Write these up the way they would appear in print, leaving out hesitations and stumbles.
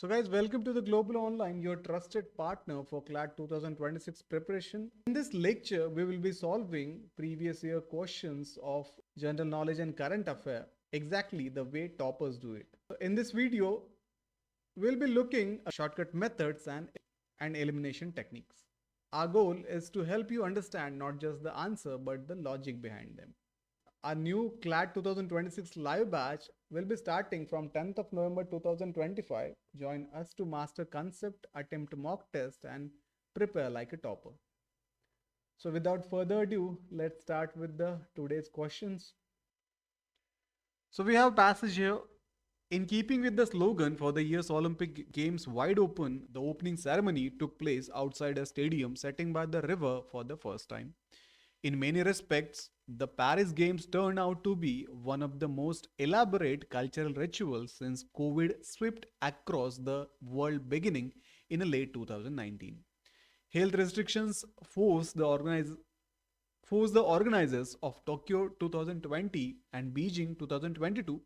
So guys, welcome to the Global Online, your trusted partner for CLAT 2026 preparation. In this lecture, we will be solving previous year questions of general knowledge and current affair exactly the way toppers do it. In this video, we'll be looking at shortcut methods and elimination techniques. Our goal is to help you understand not just the answer but the logic behind them. Our new CLAT 2026 live batch will be starting from 10th of November 2025. Join us to master concept, attempt mock test and prepare like a topper. So without further ado, let's start with the today's questions. So we have passage here. In keeping with the slogan for the year's Olympic Games wide open, the opening ceremony took place outside a stadium setting by the river for the first time. In many respects, the Paris Games turned out to be one of the most elaborate cultural rituals since COVID swept across the world beginning in late 2019. Health restrictions forced the organizers of Tokyo 2020 and Beijing 2022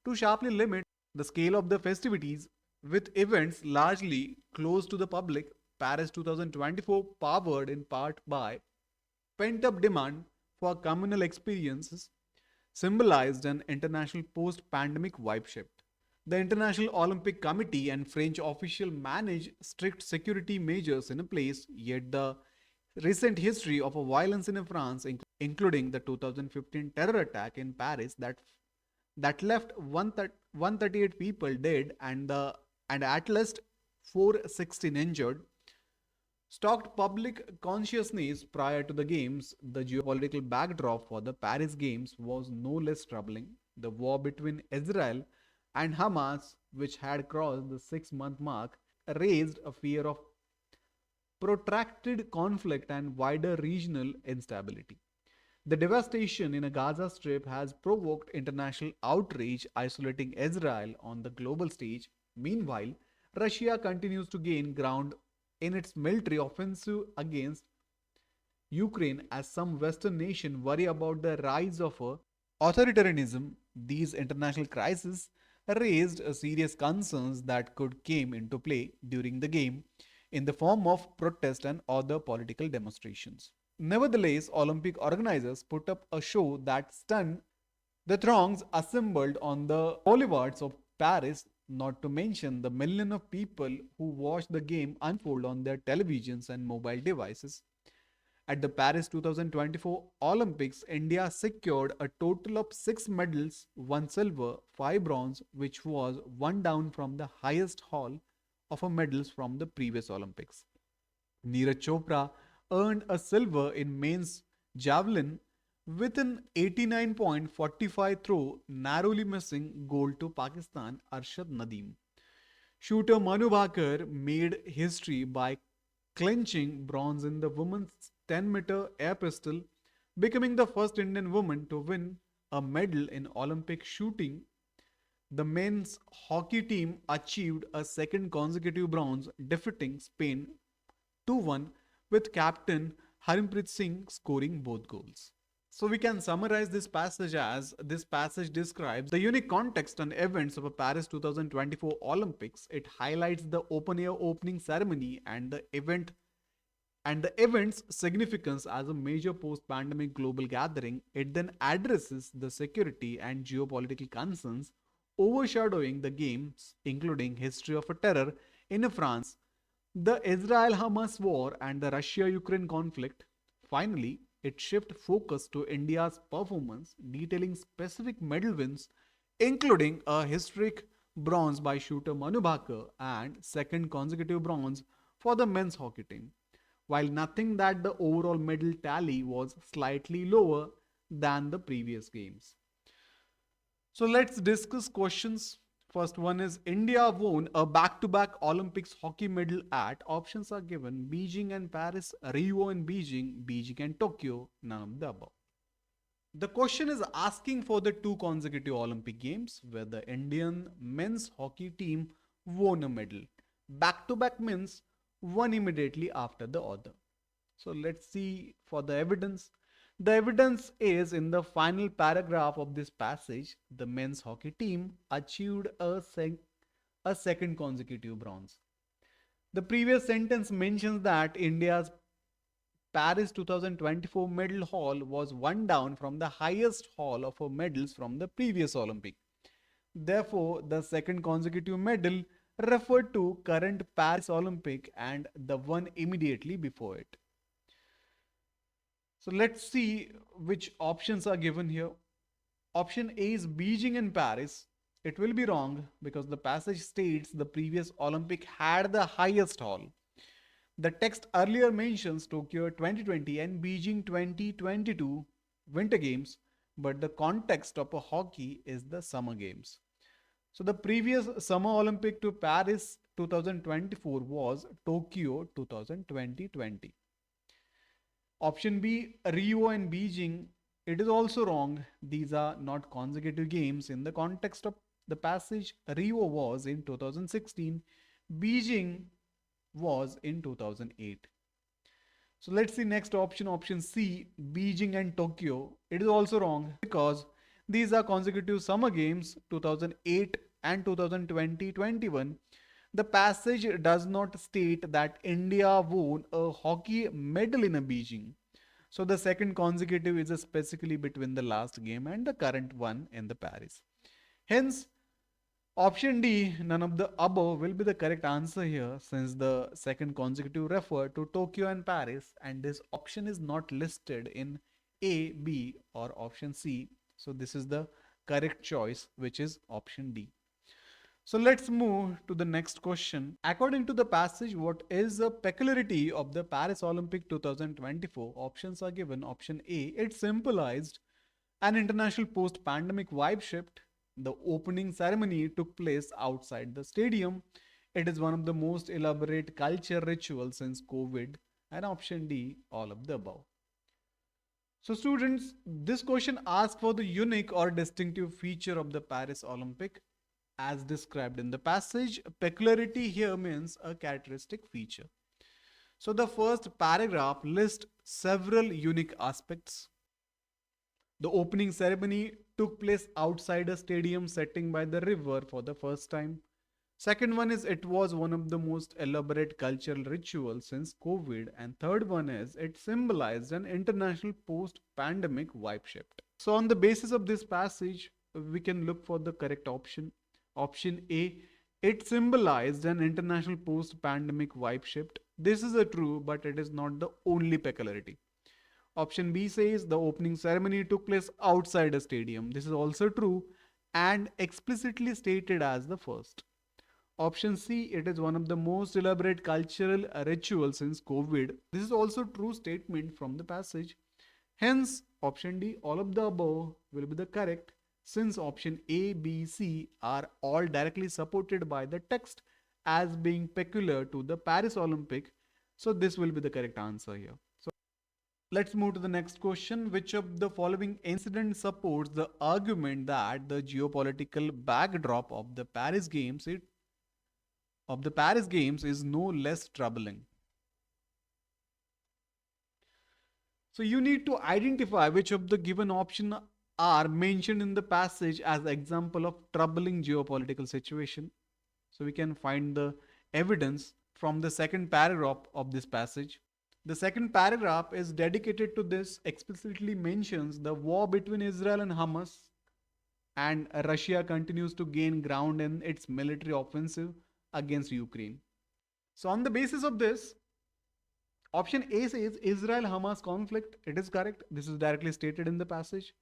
to sharply limit the scale of the festivities, with events largely closed to the public. Paris 2024, powered in part by pent up demand for communal experiences, symbolized an international post pandemic vibe shift. The International Olympic Committee and French officials manage strict security measures in place, yet the recent history of a violence in France, including the 2015 terror attack in Paris that left 138 people dead and at least 416 injured, stalked public consciousness prior to the Games. The geopolitical backdrop for the Paris Games was no less troubling. The war between Israel and Hamas, which had crossed the 6-month mark, raised a fear of protracted conflict and wider regional instability. The devastation in a Gaza Strip has provoked international outrage, isolating Israel on the global stage. Meanwhile, Russia continues to gain ground in its military offensive against Ukraine as some Western nations worry about the rise of authoritarianism. These international crises raised serious concerns that could came into play during the game in the form of protest and other political demonstrations. Nevertheless, Olympic organizers put up a show that stunned the throngs assembled on the boulevards of Paris, not to mention the million of people who watched the game unfold on their televisions and mobile devices. At the Paris 2024 Olympics, India secured a total of 6 medals, 1 silver, 5 bronze, which was one down from the highest haul of medals from the previous Olympics. Neeraj Chopra earned a silver in men's javelin with an 89.45 throw, narrowly missing gold to Pakistan Arshad Nadeem. Shooter Manu Bhakar made history by clinching bronze in the women's 10-meter air pistol, becoming the first Indian woman to win a medal in Olympic shooting. The men's hockey team achieved a second consecutive bronze, defeating Spain 2-1, with captain Harmanpreet Singh scoring both goals. So we can summarize this passage as this passage describes the unique context and events of a Paris 2024 Olympics. It highlights the open air opening ceremony and the event's significance as a major post-pandemic global gathering. It then addresses the security and geopolitical concerns overshadowing the games, including history of a terror in France, the Israel-Hamas war, and the Russia-Ukraine conflict. Finally, it shifts focus to India's performance, detailing specific medal wins, including a historic bronze by shooter Manu Bhakar and second consecutive bronze for the men's hockey team. While nothing that the overall medal tally was slightly lower than the previous games. So let's discuss questions. First one is India won a back-to-back Olympics hockey medal at options are given Beijing and Paris, Rio and Beijing, Beijing and Tokyo, none of the above. The question is asking for the 2 consecutive Olympic games where the Indian men's hockey team won a medal. Back-to-back means one immediately after the other. So let's see for the evidence. The evidence is in the final paragraph of this passage. The men's hockey team achieved a a second consecutive bronze. The previous sentence mentions that India's Paris 2024 medal haul was one down from the highest haul of medals from the previous Olympic. Therefore, the second consecutive medal referred to current Paris Olympic and the one immediately before it. So let's see which options are given here. Option A is Beijing and Paris. It will be wrong because the passage states the previous Olympic had the highest haul. The text earlier mentions Tokyo 2020 and Beijing 2022 Winter Games, but the context of a hockey is the Summer Games. So the previous Summer Olympic to Paris 2024 was Tokyo 2020. Option B, Rio and Beijing. It is also wrong. These are not consecutive games. In the context of the passage, Rio was in 2016, Beijing was in 2008. So let's see next option, option C, Beijing and Tokyo. It is also wrong because these are consecutive summer games 2008 and 2020-21. The passage does not state that India won a hockey medal in a Beijing. So the second consecutive is specifically between the last game and the current one in the Paris. Hence, option D, none of the above, will be the correct answer here since the second consecutive refer to Tokyo and Paris and this option is not listed in A, B or option C. So this is the correct choice, which is option D. So let's move to the next question. According to the passage, what is the peculiarity of the Paris Olympic 2024? Options are given. Option A, it symbolized an international post-pandemic vibe shift. The opening ceremony took place outside the stadium. It is one of the most elaborate culture rituals since COVID. And option D, all of the above. So students, this question asks for the unique or distinctive feature of the Paris Olympic. As described in the passage, peculiarity here means a characteristic feature. So the first paragraph lists several unique aspects. The opening ceremony took place outside a stadium setting by the river for the first time. Second one is it was one of the most elaborate cultural rituals since COVID. And third one is it symbolized an international post-pandemic vibe shift. So on the basis of this passage, we can look for the correct option. Option A, it symbolized an international post-pandemic vibe shift. This is a true, but it is not the only peculiarity. Option B says the opening ceremony took place outside a stadium. This is also true and explicitly stated as the first. Option C, it is one of the most elaborate cultural rituals since COVID. This is also true statement from the passage. Hence, option D, all of the above will be the correct since option A, B, C are all directly supported by the text as being peculiar to the Paris Olympic. So this will be the correct answer here. So let's move to the next question. Which of the following incident supports the argument that the geopolitical backdrop of the Paris Games is no less troubling? So you need to identify which of the given option are mentioned in the passage as example of troubling geopolitical situation. So we can find the evidence from the second paragraph of this passage. The second paragraph is dedicated to this, explicitly mentions the war between Israel and Hamas, and Russia continues to gain ground in its military offensive against Ukraine. So on the basis of this, option A says Israel-Hamas conflict. It is correct. This is directly stated in the passage.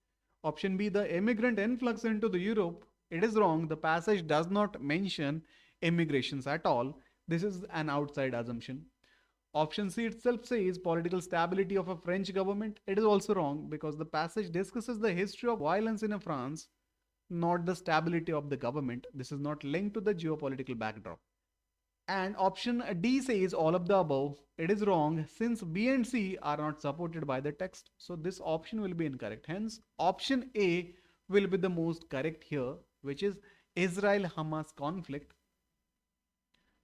Option B, the immigrant influx into the Europe. It is wrong. The passage does not mention immigrations at all. This is an outside assumption. Option C itself says political stability of a French government. It is also wrong because the passage discusses the history of violence in France, not the stability of the government. This is not linked to the geopolitical backdrop. And option D says all of the above. It is wrong since B and C are not supported by the text. So this option will be incorrect. Hence, option A will be the most correct here, which is Israel-Hamas conflict.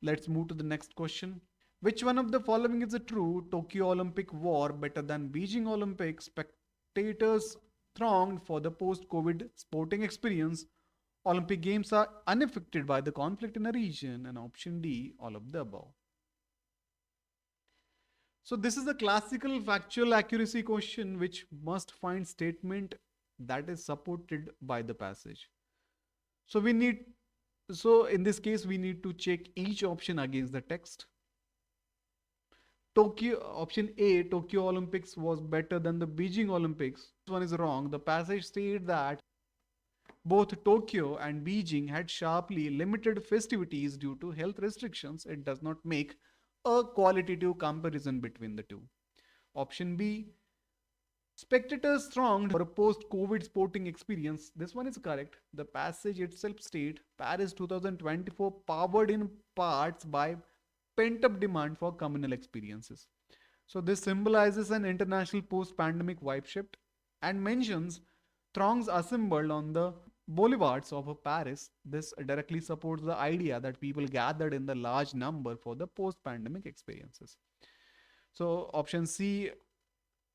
Let's move to the next question. Which one of the following is a true? Tokyo Olympic war better than Beijing Olympic? Spectators thronged for the post-COVID sporting experience. Olympic Games are unaffected by the conflict in a region, and option D, all of the above. So this is a classical factual accuracy question which must find statement that is supported by the passage. So we need so in this case we need to check each option against the text. Tokyo option A, Tokyo Olympics was better than the Beijing Olympics. This one is wrong. The passage states that both Tokyo and Beijing had sharply limited festivities due to health restrictions. It does not make a qualitative comparison between the two. Option B, spectators thronged for a post-COVID sporting experience. This one is correct. The passage itself states Paris 2024 powered in parts by pent-up demand for communal experiences. So this symbolizes an international post-pandemic vibe shift and mentions throngs assembled on the boulevards of Paris. This directly supports the idea that people gathered in the large number for the post-pandemic experiences. So option C,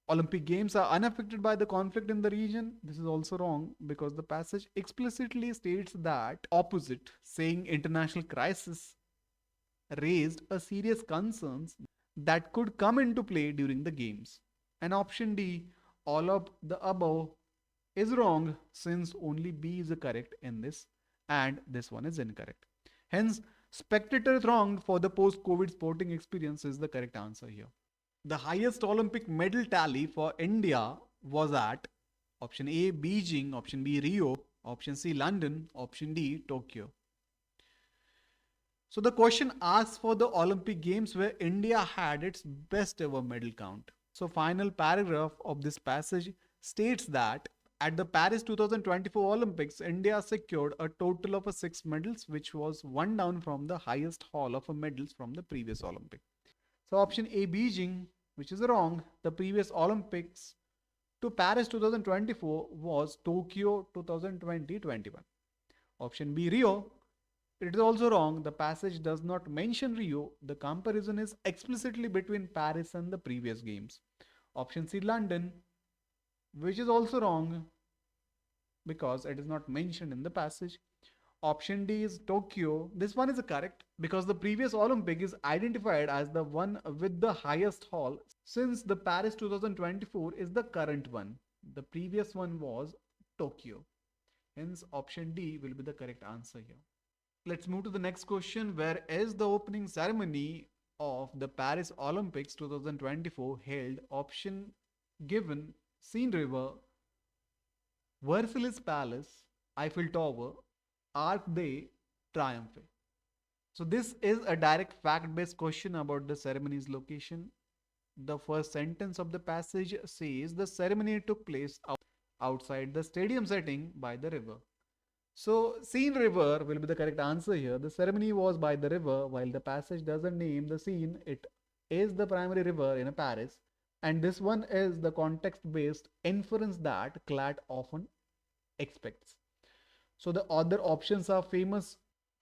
Olympic Games are unaffected by the conflict in the region. This is also wrong because the passage explicitly states that opposite, saying international crisis raised a serious concerns that could come into play during the games. And option D, all of the above, is wrong since only B is correct in this and this one is incorrect. Hence, spectator thronged for the post-COVID sporting experience is the correct answer here. The highest Olympic medal tally for India was at option A, Beijing, option B, Rio, option C, London, option D, Tokyo. So the question asks for the Olympic Games where India had its best ever medal count. So final paragraph of this passage states that at the Paris 2024 Olympics, India secured a total of 6 medals, which was one down from the highest haul of medals from the previous Olympic. So option A, Beijing, which is wrong. The previous Olympics to Paris 2024 was Tokyo 2020-21. Option B, Rio. It is also wrong. The passage does not mention Rio. The comparison is explicitly between Paris and the previous games. Option C, London, which is also wrong because it is not mentioned in the passage. Option D is Tokyo. This one is correct because the previous Olympic is identified as the one with the highest haul since the Paris 2024 is the current one. The previous one was Tokyo. Hence option D will be the correct answer here. Let's move to the next question. Where is the opening ceremony of the Paris Olympics 2024 held? Option given: Seine River, Versailles Palace, Eiffel Tower, Arc de Triomphe. So this is a direct fact-based question about the ceremony's location. The first sentence of the passage says the ceremony took place outside the stadium setting by the river. So Seine River will be the correct answer here. The ceremony was by the river. While the passage doesn't name the Seine, it is the primary river in Paris. And this one is the context-based inference that CLAT often expects. So the other options are famous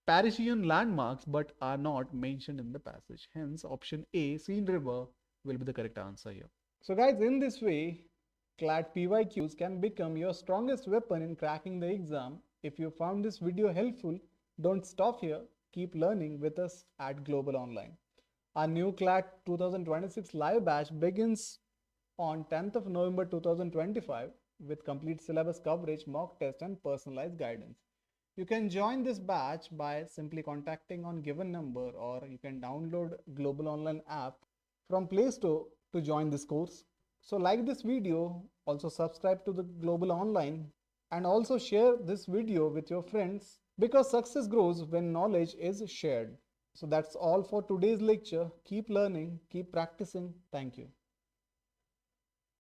Parisian landmarks but are not mentioned in the passage. Hence option A, Seine River, will be the correct answer here. So guys, in this way, CLAT PYQs can become your strongest weapon in cracking the exam. If you found this video helpful, don't stop here. Keep learning with us at Global Online. Our new CLAT 2026 live batch begins on 10th of November 2025 with complete syllabus coverage, mock test and personalized guidance. You can join this batch by simply contacting on given number, or you can download Global Online app from Play Store to join this course. So like this video, also subscribe to the Global Online and also share this video with your friends because success grows when knowledge is shared. So that's all for today's lecture. Keep learning, keep practicing. Thank you.